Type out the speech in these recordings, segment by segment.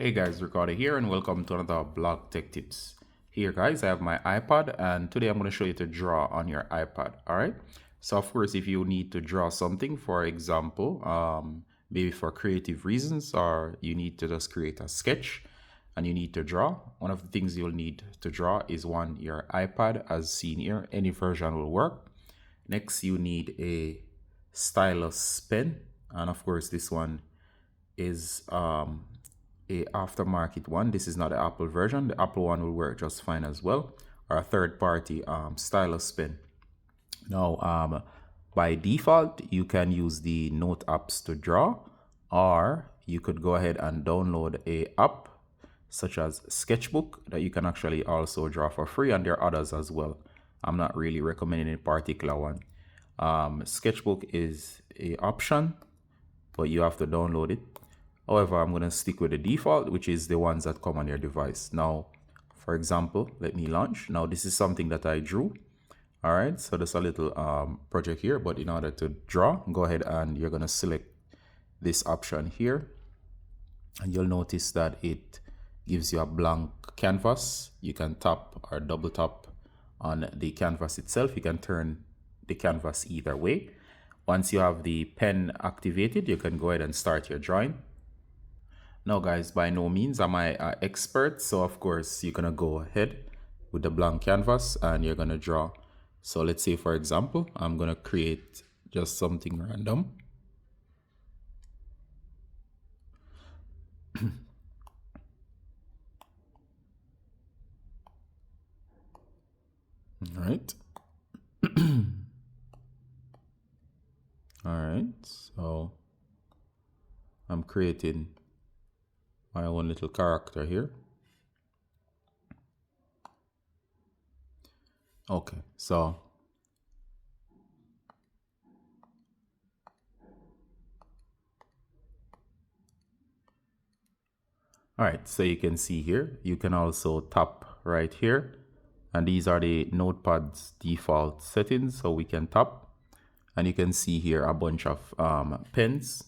Hey guys, Ricardo here and welcome to another Blog Tech Tips. Here guys, I have my iPad and today I'm going to show you to draw on your iPad. Alright, so of course if you need to draw something, for example, maybe for creative reasons, or you need to just create a sketch and you need to draw, one of the things you'll need to draw is your iPad as seen here. Any version will work. Next you need a stylus pen, and of course this one is a aftermarket one. This is not the Apple version. The Apple one will work just fine as well, or a third party stylus pen. Now by default you can use the note apps to draw, or you could go ahead and download a app such as Sketchbook that you can actually also draw for free, and there are others as well. I'm not really recommending a particular one. Sketchbook is a option, but you have to download it. However, I'm going to stick with the default, which is the ones that come on your device. Now, for example, let me launch. Now, this is something that I drew. All right, so there's a little project here, but in order to draw, go ahead and you're going to select this option here. And you'll notice that it gives you a blank canvas. You can tap or double tap on the canvas itself. You can turn the canvas either way. Once you have the pen activated, you can go ahead and start your drawing. Now guys, by no means am I an expert, so of course you're gonna go ahead with the blank canvas and you're gonna draw. So let's say for example, I'm gonna create just something random. All right. All right, so I'm creating my own little character here. Okay, so all right, so you can see here, you can also tap right here, and these are the notepad's default settings, so we can tap and you can see here a bunch of pens.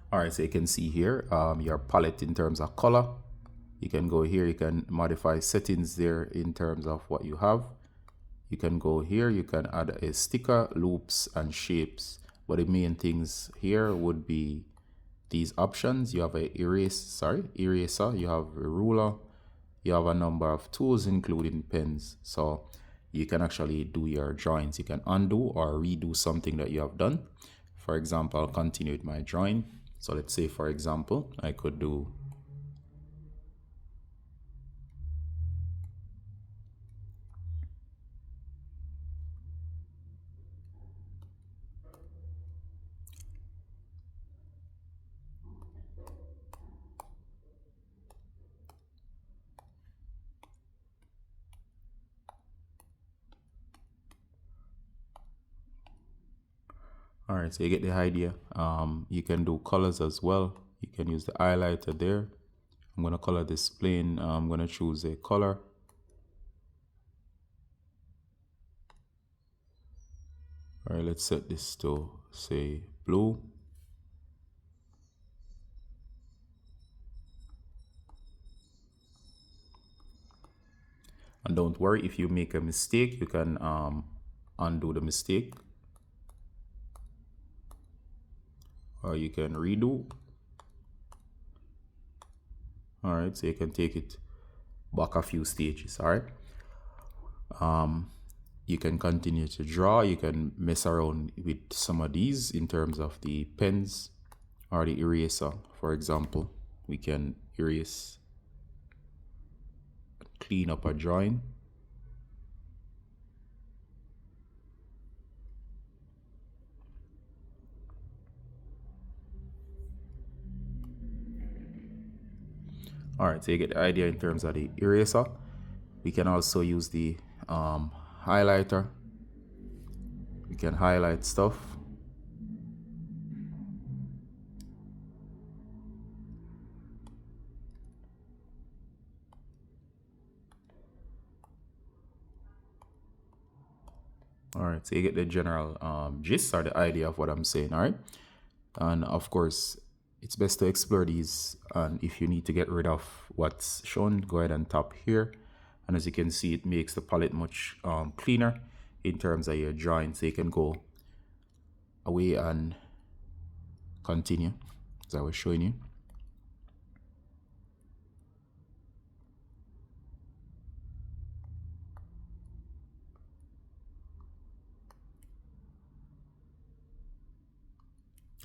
All right, so you can see here your palette in terms of color. You can go here, you can modify settings there in terms of what you have. You can go here, you can add a sticker, loops, and shapes. But the main things here would be these options. You have a eraser, you have a ruler, you have a number of tools including pens. So you can actually do your drawings. You can undo or redo something that you have done. For example, I'll continue with my drawing. So let's say for example, I could do all right, so you get the idea. You can do colors as well. You can use the highlighter there. I'm going to color this plane. I'm going to choose a color. All right, let's set this to say blue. And don't worry, if you make a mistake, you can undo the mistake, or you can redo. All right, so you can take it back a few stages. All right, you can continue to draw. You can mess around with some of these in terms of the pens or the eraser. For example, we can erase, clean up a drawing. All right, so you get the idea in terms of the eraser. We can also use the highlighter. We can highlight stuff. All right, so you get the general gist or the idea of what I'm saying. All right, and of course It's best to explore these, and if you need to get rid of what's shown, go ahead and tap here. And as you can see, it makes the palette much cleaner in terms of your drawing, so you can go away and continue as I was showing you.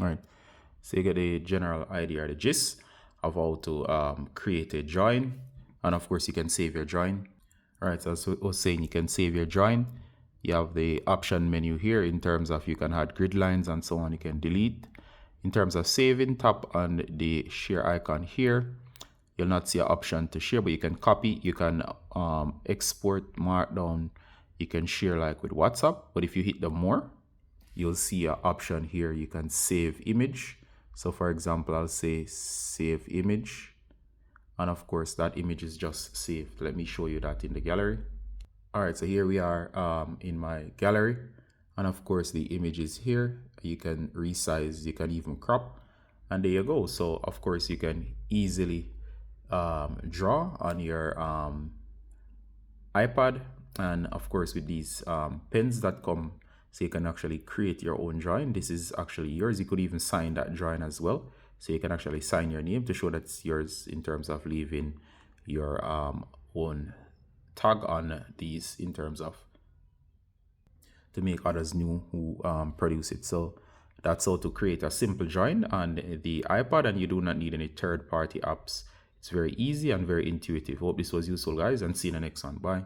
All right, so you get a general idea or the gist of how to create a drawing, and of course you can save your drawing. All right, so as I was saying, you can save your drawing. You have the option menu here in terms of you can add grid lines and so on. You can delete. In terms of saving, tap on the share icon here. You'll not see an option to share, but you can copy, you can export markdown, you can share like with WhatsApp. But if you hit the more, you'll see an option here. You can save image. So for example, I'll say save image. And of course, that image is just saved. Let me show you that in the gallery. All right, so here we are in my gallery. And of course, the image is here. You can resize, you can even crop. And there you go. So of course, you can easily draw on your iPad. And of course, with these pens that come, so you can actually create your own drawing. This is actually yours. You could even sign that drawing as well. So you can actually sign your name to show that it's yours in terms of leaving your own tag on these in terms of to make others know who produce it. So that's how to create a simple drawing on the iPad, and you do not need any third-party apps. It's very easy and very intuitive. Hope this was useful, guys, and see you in the next one. Bye.